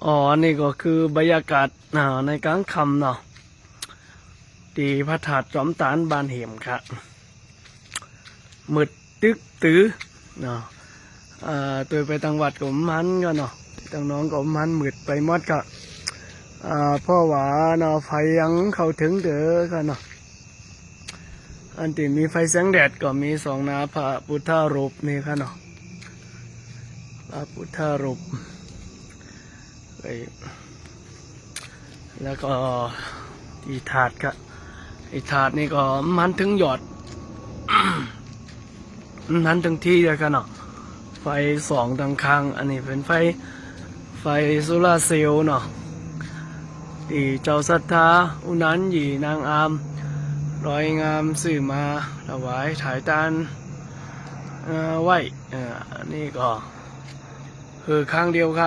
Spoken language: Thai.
อ๋อนี่ก็คือบรรยากาศในกลางค่ำเนาะที่พระธาตุจอมตาลบานเหมค่ะมืดตึกตื้อเนาะตัวไปตังหวัดกับมันก็เนาะตังน้องกับมันมืดไปหมดก็เพราะว่าเนาะไฟยังเข้าถึงเด้อค่ะเนาะอันที่มีไฟแสงแดดก็มีสองนาพระพุทธรูปนี่ค่ะเนาะพระพุทธรูปแล้วก็ที่ถาดก็ไอ้ถาดนี่ก็มันถึงหยอด นั้นถึงที่เลยกันเนาะไฟสองทางข้างอันนี้เป็นไฟโซลาร์เซลล์เนาะที่เจ้าศรัทธาอุนันหยีนางอามร้อยงามสื่อมาถวายถ่ายตานไหวอันนี้ก็คือข้างเดียวค่ะ